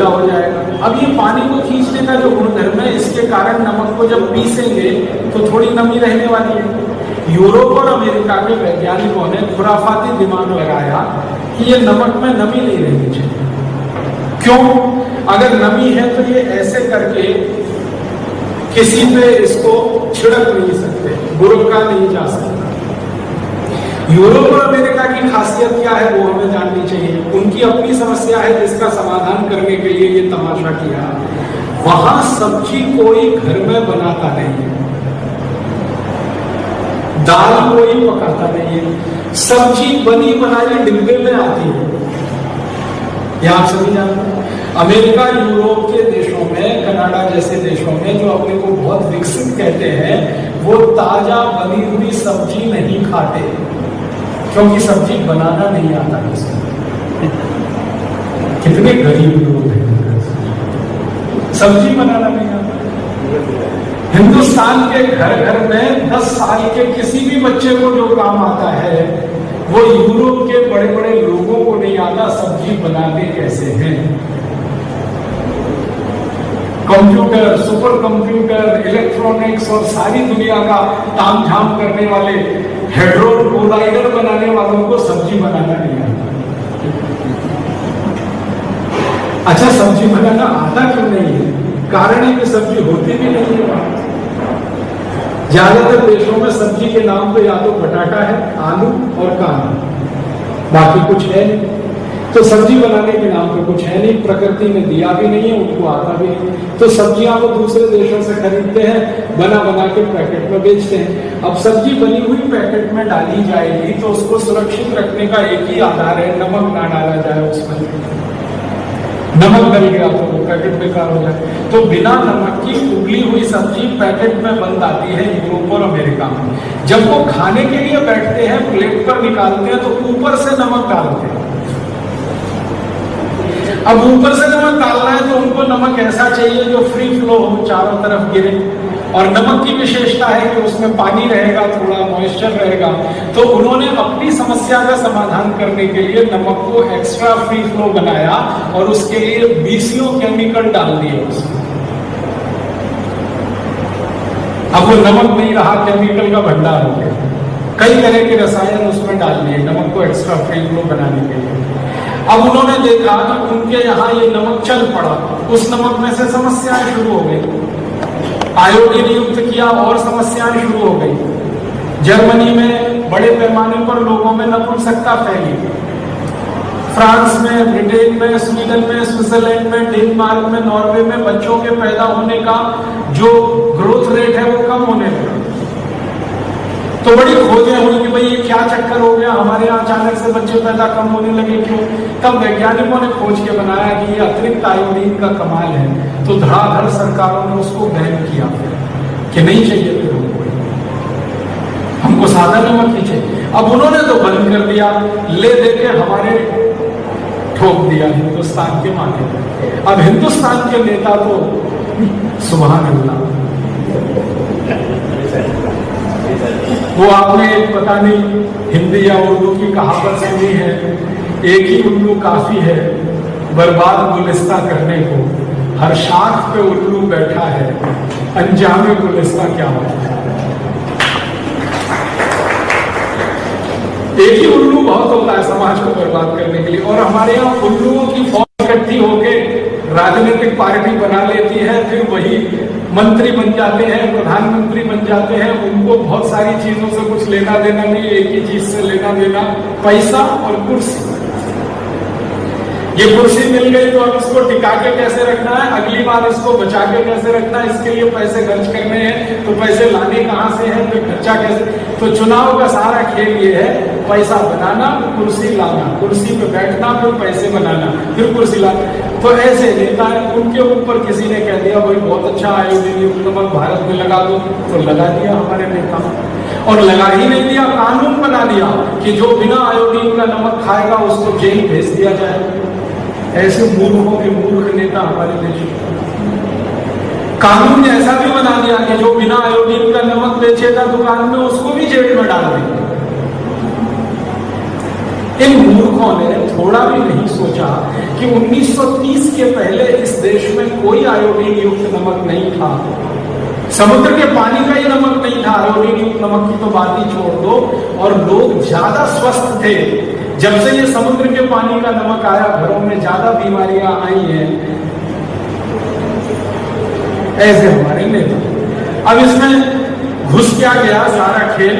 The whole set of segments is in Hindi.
घोला हो जाएगा। अब ये पानी को खींचने का जो गुणधर्म है, इसके कारण नमक को जब पीसेंगे तो थोड़ी नमी रहने वाली है। यूरोप और अमेरिका के वैज्ञानिकों ने खुराफाती दिमाग लगाया कि ये नमक में नमी नहीं रहनी चाहिए। क्यों? अगर नमी है तो ये ऐसे करके किसी पे इसको छिड़क नहीं सकते, बुरका नहीं जा सकता। यूरोप और अमेरिका की खासियत क्या है वो हमें जाननी चाहिए। उनकी अपनी समस्या है जिसका समाधान करने के लिए ये तमाशा किया। वहां सब्जी कोई घर में बनाता नहीं है, दाल कोई पकाता नहीं है, सब्जी बनी बनाई डिब्बे में आती है। यह आप सभी जानते हैं। अमेरिका यूरोप के देशों में, कनाडा जैसे देशों में जो अपने को बहुत विकसित कहते हैं, वो ताजा बनी हुई सब्जी नहीं खाते, क्योंकि सब्जी बनाना नहीं आता किसी। कितने गरीब लोग हैं, सब्जी बनाना नहीं आता। हिंदुस्तान के घर घर में 10 साल के किसी भी बच्चे को जो काम आता है, वो यूरोप के बड़े बड़े लोगों को नहीं आता। सब्जी बनाते कैसे हैं? कंप्यूटर, सुपर कंप्यूटर, इलेक्ट्रॉनिक्स और सारी दुनिया का तामझाम करने वाले हेड्रोन कोलाइडर बनाने वालों को सब्जी बनाना नहीं आता। अच्छा, सब्जी बनाना आता क्यों नहीं है? कारण है कि सब्जी होती भी नहीं है। ज्यादातर देशों में सब्जी के नाम पे या तो बटाटा है, आलू और कांदा, बाकी कुछ है नहीं। तो सब्जी बनाने के नाम पे कुछ है नहीं, प्रकृति ने दिया भी नहीं है, उनको आता भी नहीं। तो सब्जियां वो दूसरे देशों से खरीदते हैं, बना बना के पैकेट में बेचते हैं। अब सब्जी बनी हुई पैकेट में डाली जाएगी तो उसको सुरक्षित रखने का एक ही आधार है, नमक ना डाला जाए उसमें। नमक डल गया तो वो पैकेट बेकार हो जाए। तो बिना नमक की उबली हुई सब्जी पैकेट में बंद आती है यूरोप और अमेरिका में। जब वो खाने के लिए बैठते हैं, प्लेट पर निकालते हैं तो ऊपर से नमक डालते हैं। अब ऊपर से नमक डालना है तो उनको नमक ऐसा चाहिए जो फ्री फ्लो हो, चारों तरफ गिरे। और नमक की विशेषता है कि उसमें पानी रहेगा, थोड़ा मॉइस्चर रहेगा। तो उन्होंने अपनी समस्या का समाधान करने के लिए नमक को एक्स्ट्रा फ्री फ्लो बनाया और उसके लिए बीसियों केमिकल डाल दिए उसमें। अब वो नमक नहीं रहा, केमिकल का भंडार हो गया। कई तरह के रसायन उसमें डाल दिए नमक को एक्स्ट्रा फ्री फ्लो बनाने के लिए। अब उन्होंने देखा कि उनके यहाँ ये नमक चल पड़ा, उस नमक में से समस्याएं शुरू हो गई। आयोडीन युक्त किया और समस्याएं शुरू हो गई। जर्मनी में बड़े पैमाने पर लोगों में नपुंसकता फैली। फ्रांस में, ब्रिटेन में, स्वीडन में, स्विट्जरलैंड में, डेनमार्क में, नॉर्वे में बच्चों के पैदा होने का जो ग्रोथ रेट है वो कम होने लगा। तो बड़ी खोजें हुई कि भाई ये क्या चक्कर हो गया, हमारे यहाँ अचानक से बच्चे पैदा कम होने लगे, क्यों? तब वैज्ञानिकों ने खोज के बनाया कि ये अतिरिक्त आयोडीन का कमाल है। तो धड़ाधड़ सरकारों ने उसको बैन किया कि नहीं चाहिए फिर हमको सादा नमक ही चाहिए। अब उन्होंने तो बंद कर दिया, ले दे के हमारे ठोक दिया हिंदुस्तान के माथे पर। अब हिंदुस्तान के नेता तो सुभान अल्लाह, वो आपने पता नहीं हिंदी या उर्दू की कहावत सुनी है, एक ही उल्लू काफी है बर्बाद गुलिस्ता करने को, हर शाख पे उल्लू बैठा है, अंजामे गुलिस्ता क्या होता है। एक ही उल्लू बहुत होता है समाज को बर्बाद करने के लिए, और हमारे यहाँ उल्लुओं की फौज इकट्ठी होकर राजनीतिक पार्टी बना लेती है, फिर वही मंत्री बन जाते हैं, प्रधानमंत्री बन जाते हैं। उनको बहुत सारी चीजों से कुछ लेना देना नहीं, एक ही चीज से लेना देना, पैसा और कुर्सी। ये कुर्सी मिल गई तो अब इसको टिका के कैसे रखना है, अगली बार इसको बचा के कैसे रखना है, इसके लिए पैसे खर्च करने हैं, तो पैसे लाने कहां से हैं, फिर खर्चा कैसे। तो चुनाव का सारा खेल ये है, पैसा बनाना, कुर्सी लाना, कुर्सी पे बैठना, फिर पैसे बनाना, फिर कुर्सी लाना। तो ऐसे नेता है, उनके ऊपर किसी ने कह दिया भाई बहुत अच्छा आयोडीन युक्त नमक भारत में लगा दो, तो लगा दिया हमारे नेता। और लगा ही नहीं दिया, कानून बना दिया कि जो बिना आयोडीन का नमक खाएगा उसको जेल भेज दिया जाए। ऐसे मूर्खों के मूर्ख नेता हमारे देश में। कानून ने ऐसा भी बना दिया कि जो बिना आयोडीन का नमक बेचेगा दुकान में, उसको भी जेल में डाल देंगे। इन मूर्खों ने थोड़ा भी नहीं सोचा कि 1930 के पहले इस देश में कोई आयोडीन युक्त नमक नहीं था। समुद्र के पानी का ही नमक नहीं था, आयोडीन युक्त नमक की तो बात ही छोड़ दो। और लोग ज्यादा स्वस्थ थे। जब से ये समुद्र के पानी का नमक आया, घरों में ज्यादा बीमारियां आई हैं। ऐसे हमारे नेता। अब इसमें घुस क्या गया सारा खेल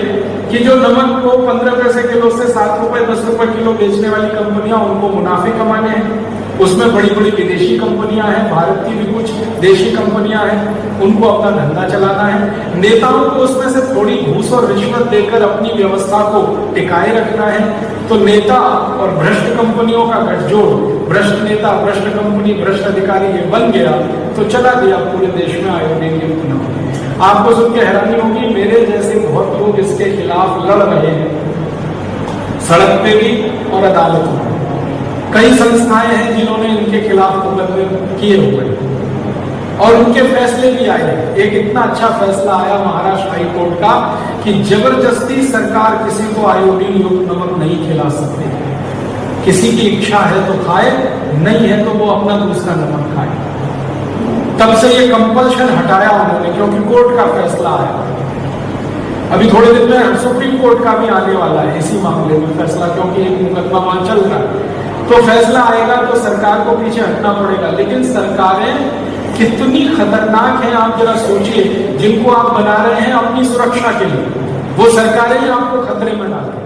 कि जो नमक को 15 पैसे किलो से 7 रुपए 10 रुपए किलो बेचने वाली कंपनियां, उनको मुनाफे कमाने हैं। उसमें बड़ी बड़ी विदेशी कंपनियां हैं, भारत की भी कुछ देशी कंपनियां हैं, उनको अपना धंधा चलाना है। नेताओं को उसमें से थोड़ी घूस और रिश्वत देकर अपनी व्यवस्था को टिकाए रखना है। तो नेता और भ्रष्ट कंपनियों का गठजोड़, भ्रष्ट नेता, भ्रष्ट कंपनी, भ्रष्ट अधिकारी ये बन गया, तो चला गया पूरे देश में आयोडीन युक्त नमक। आपको सुन के हैरानी होगी, मेरे जैसे बहुत लोग इसके खिलाफ लड़ रहे हैं, सड़क पे भी और अदालत में। कई संस्थाएं हैं जिन्होंने इनके खिलाफ मुकदमे किए हुए और उनके फैसले भी आए। एक इतना अच्छा फैसला आया महाराष्ट्र हाई कोर्ट का कि जबरदस्ती सरकार किसी को आयोडीन युक्त नमक नहीं खिला सकती। किसी की इच्छा है तो खाए, नहीं है तो वो अपना दूसरा नमक खाए। तब से ये कंपल्शन हटाया उन्होंने, क्योंकि कोर्ट का फैसला आया। अभी थोड़े दिन में सुप्रीम कोर्ट का भी आने वाला है इसी मामले में फैसला, क्योंकि एक मुकदमा वहां चल रहा है। तो फैसला आएगा तो सरकार को पीछे हटना पड़ेगा। लेकिन सरकारें कितनी खतरनाक हैं आप जरा सोचिए। जिनको आप बना रहे हैं अपनी सुरक्षा के लिए, वो सरकारें ही आपको खतरे में डाल रही हैं।